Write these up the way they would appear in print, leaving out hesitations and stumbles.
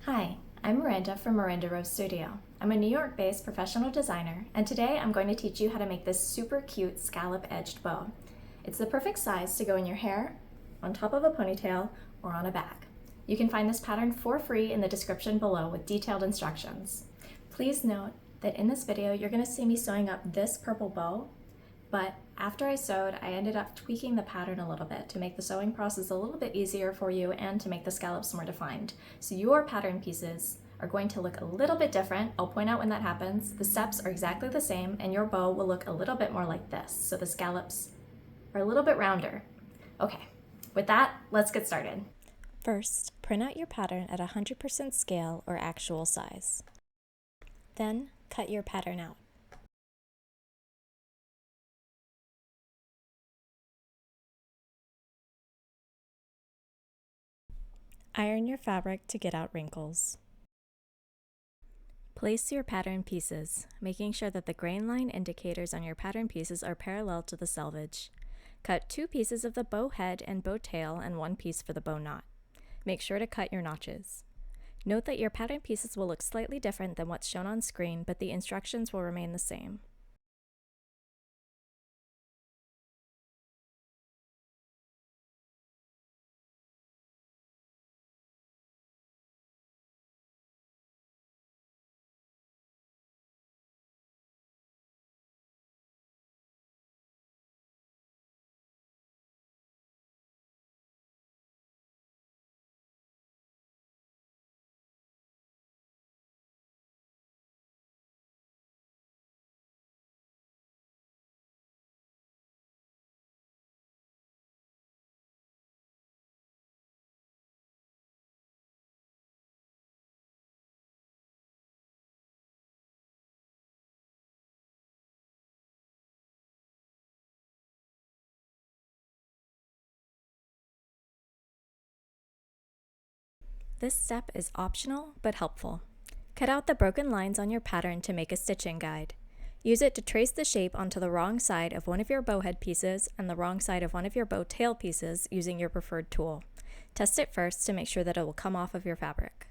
Hi, I'm Miranda from Miranda Rose Studio. I'm a New York-based professional designer, and today I'm going to teach you how to make this super cute scallop-edged bow. It's the perfect size to go in your hair, on top of a ponytail, or on a bag. You can find this pattern for free in the description below with detailed instructions. Please note that in this video you're going to see me sewing up this purple bow, but after I sewed, I ended up tweaking the pattern a little bit to make the sewing process a little bit easier for you and to make the scallops more defined. So your pattern pieces are going to look a little bit different. I'll point out when that happens. The steps are exactly the same and your bow will look a little bit more like this. So the scallops are a little bit rounder. Okay, with that, let's get started. First, print out your pattern at 100% scale or actual size. Then, cut your pattern out. Iron your fabric to get out wrinkles. Place your pattern pieces, making sure that the grain line indicators on your pattern pieces are parallel to the selvage. Cut 2 pieces of the bow head and bow tail and 1 piece for the bow knot. Make sure to cut your notches. Note that your pattern pieces will look slightly different than what's shown on screen, but the instructions will remain the same. This step is optional but helpful. Cut out the broken lines on your pattern to make a stitching guide. Use it to trace the shape onto the wrong side of one of your bow head pieces and the wrong side of one of your bow tail pieces using your preferred tool. Test it first to make sure that it will come off of your fabric.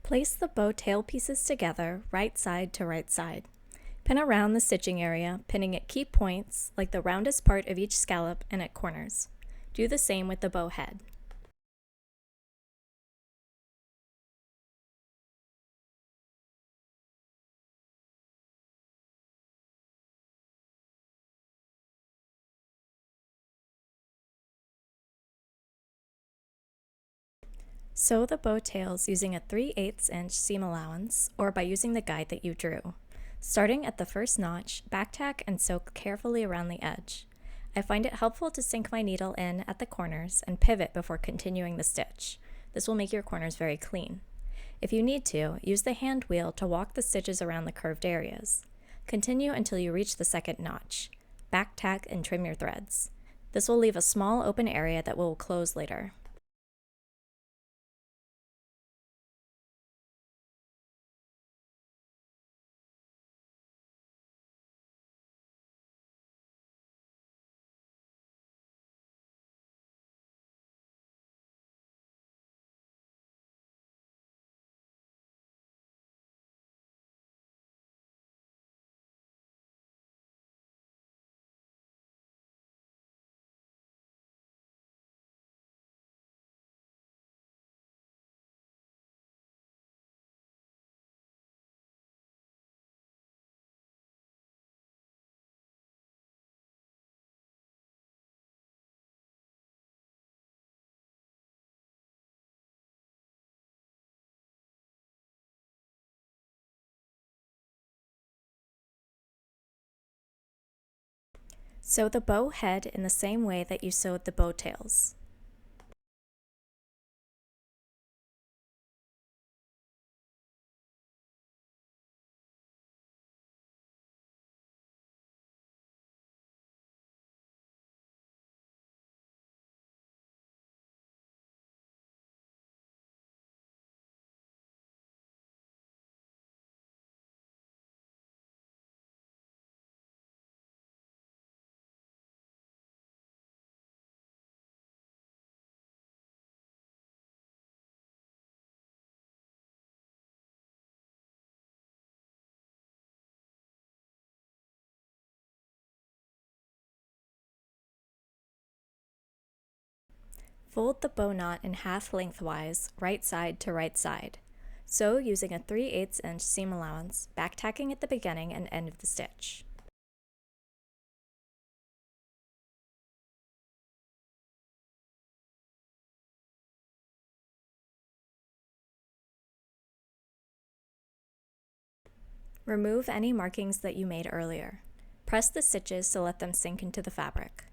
Place the bow tail pieces together, right side to right side. Pin around the stitching area, pinning at key points like the roundest part of each scallop and at corners. Do the same with the bow head. Sew the bow tails using a 3/8 inch seam allowance or by using the guide that you drew. Starting at the first notch, backtack and sew carefully around the edge. I find it helpful to sink my needle in at the corners and pivot before continuing the stitch. This will make your corners very clean. If you need to, use the hand wheel to walk the stitches around the curved areas. Continue until you reach the second notch. Backtack and trim your threads. This will leave a small open area that will close later. Sew the bow head in the same way that you sewed the bow tails. Fold the bow knot in half lengthwise, right side to right side. Sew using a 3/8 inch seam allowance, back tacking at the beginning and end of the stitch. Remove any markings that you made earlier. Press the stitches to let them sink into the fabric.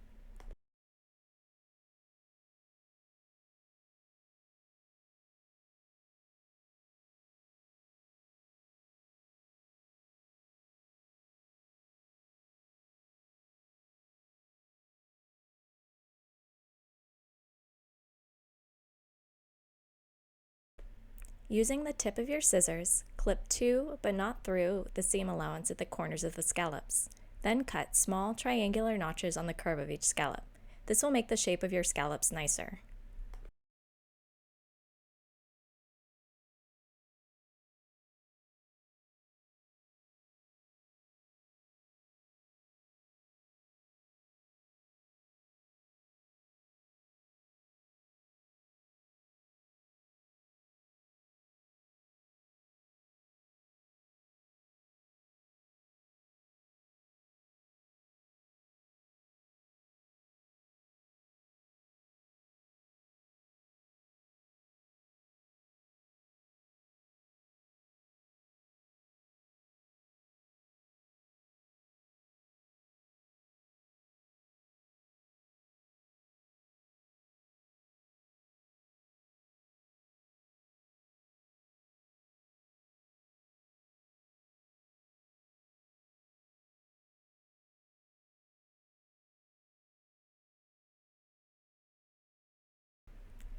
Using the tip of your scissors, clip to, but not through, the seam allowance at the corners of the scallops. Then cut small triangular notches on the curve of each scallop. This will make the shape of your scallops nicer.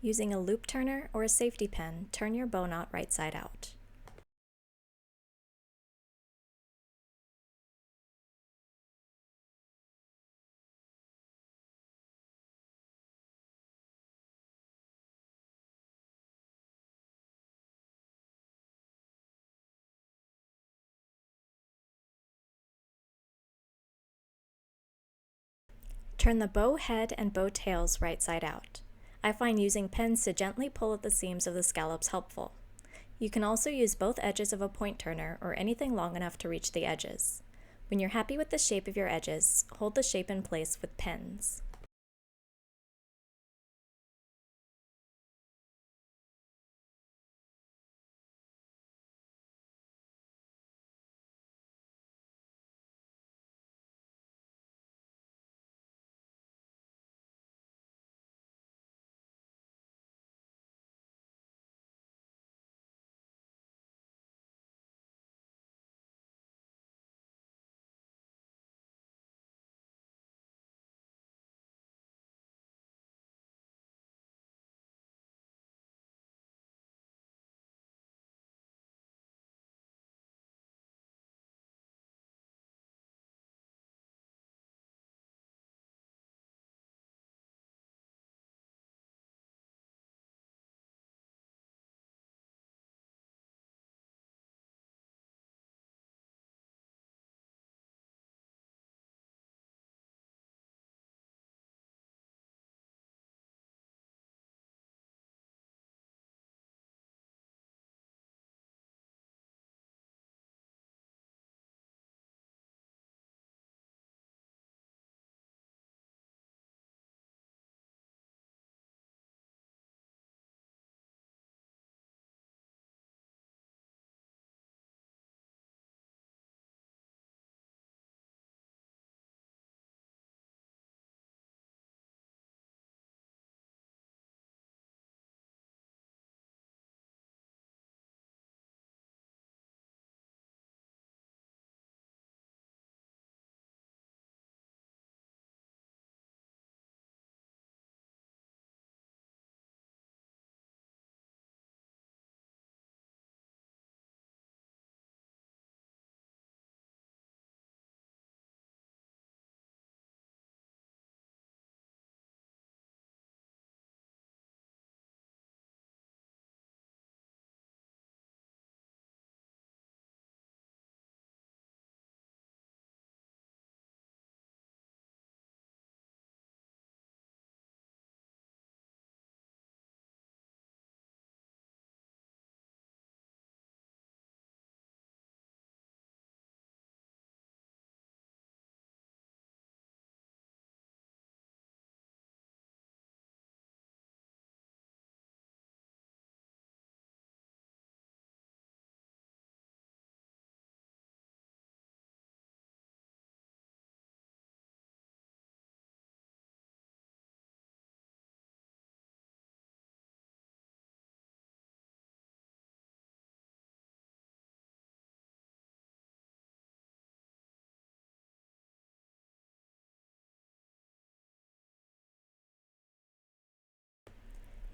Using a loop turner or a safety pin, turn your bow knot right side out. Turn the bow head and bow tails right side out. I find using pins to gently pull at the seams of the scallops helpful. You can also use both edges of a point turner or anything long enough to reach the edges. When you're happy with the shape of your edges, hold the shape in place with pins.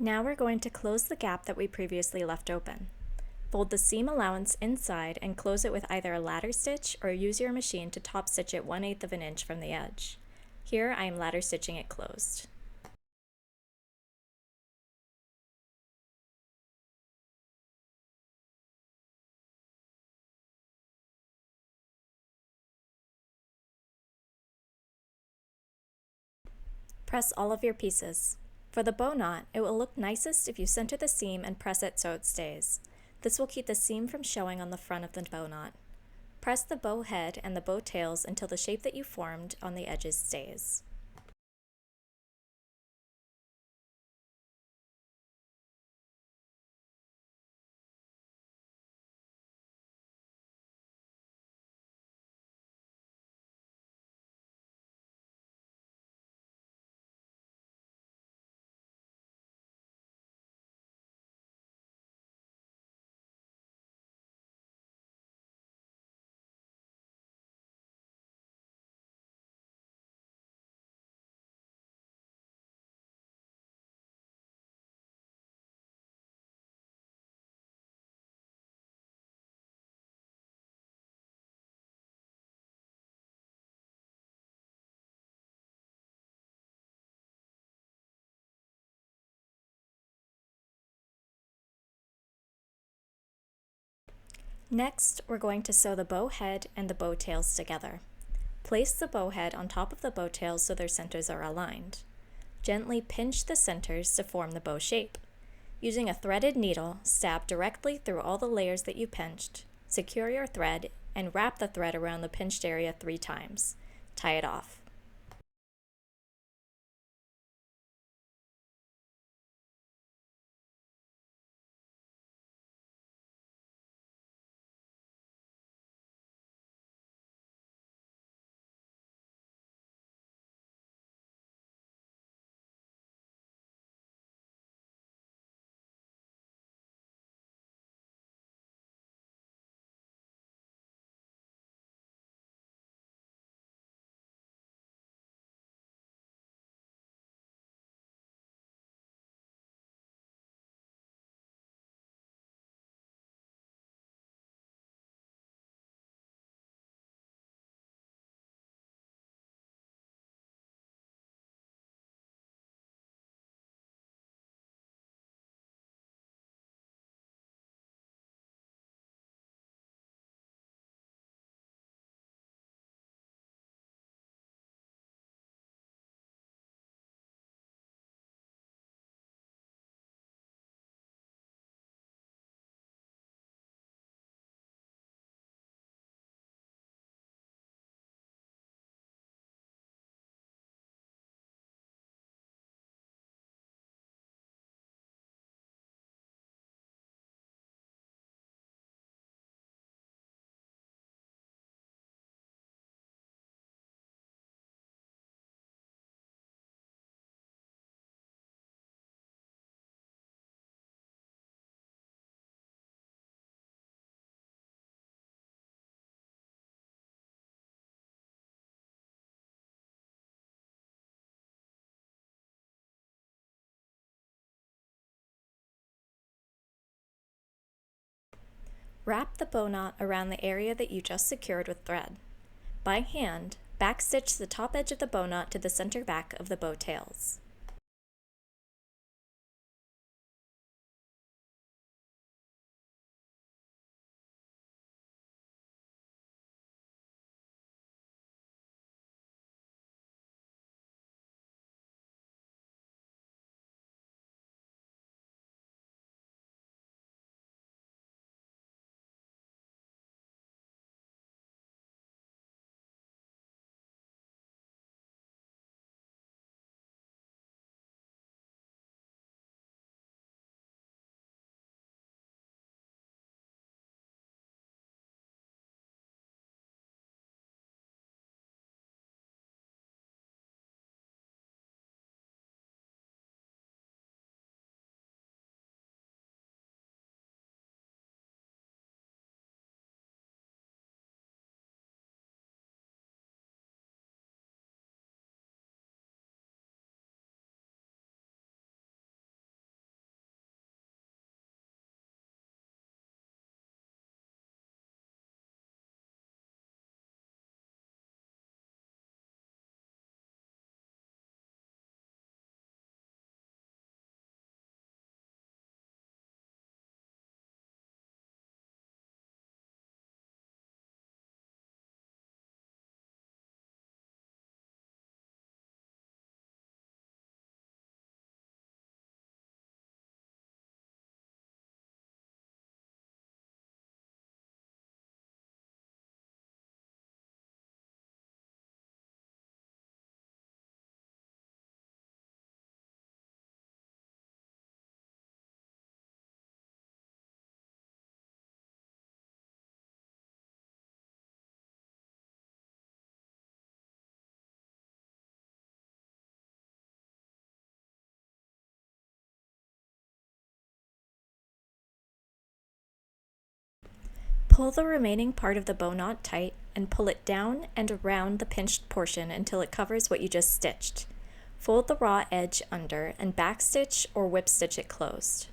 Now we're going to close the gap that we previously left open. Fold the seam allowance inside and close it with either a ladder stitch or use your machine to top stitch it 1/8 of an inch from the edge. Here I am ladder stitching it closed. Press all of your pieces. For the bow knot, it will look nicest if you center the seam and press it so it stays. This will keep the seam from showing on the front of the bow knot. Press the bow head and the bow tails until the shape that you formed on the edges stays. Next, we're going to sew the bow head and the bow tails together. Place the bow head on top of the bow tails so their centers are aligned. Gently pinch the centers to form the bow shape. Using a threaded needle, stab directly through all the layers that you pinched. Secure your thread and wrap the thread around the pinched area 3 times. Tie it off. Wrap the bow knot around the area that you just secured with thread. By hand, backstitch the top edge of the bow knot to the center back of the bow tails. Pull the remaining part of the bow knot tight and pull it down and around the pinched portion until it covers what you just stitched. Fold the raw edge under and backstitch or whip stitch it closed.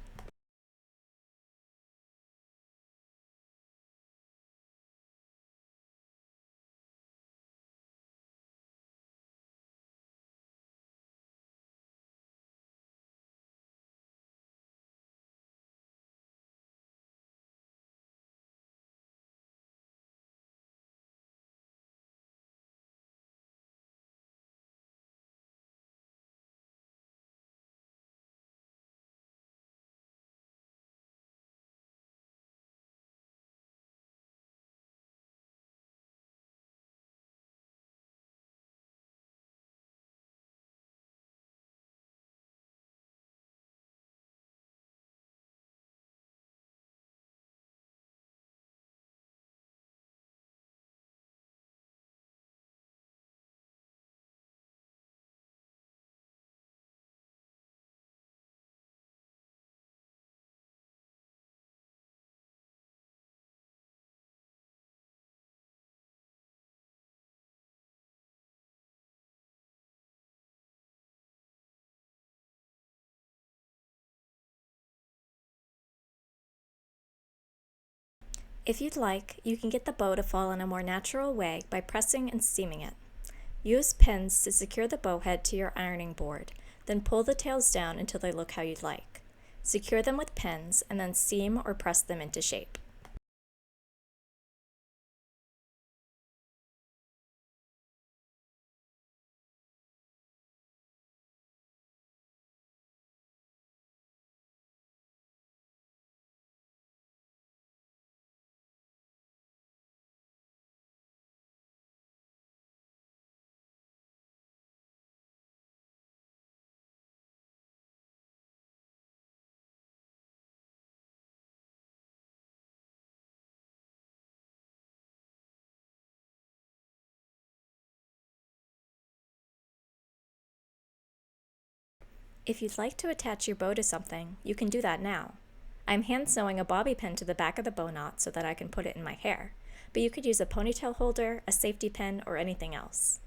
If you'd like, you can get the bow to fall in a more natural way by pressing and seaming it. Use pins to secure the bow head to your ironing board, then pull the tails down until they look how you'd like. Secure them with pins and then seam or press them into shape. If you'd like to attach your bow to something, you can do that now. I'm hand sewing a bobby pin to the back of the bow knot so that I can put it in my hair, but you could use a ponytail holder, a safety pin, or anything else.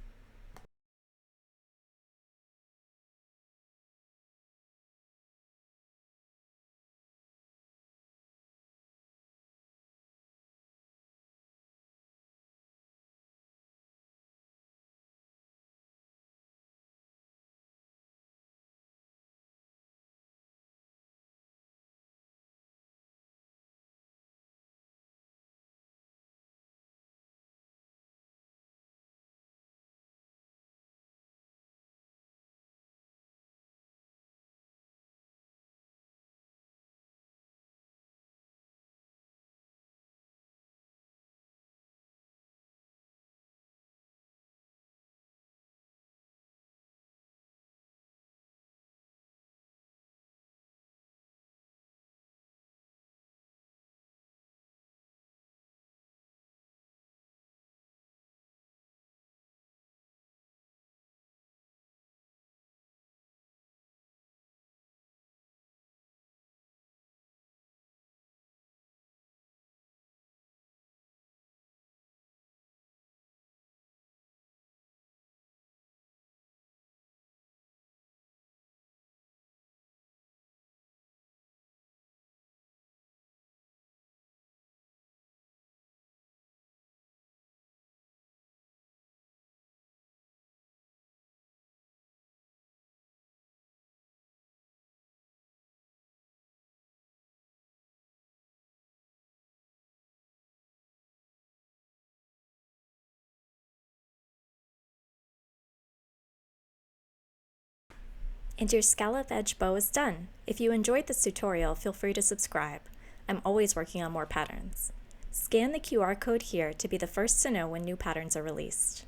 And your scallop edge bow is done. If you enjoyed this tutorial, feel free to subscribe. I'm always working on more patterns. Scan the QR code here to be the first to know when new patterns are released.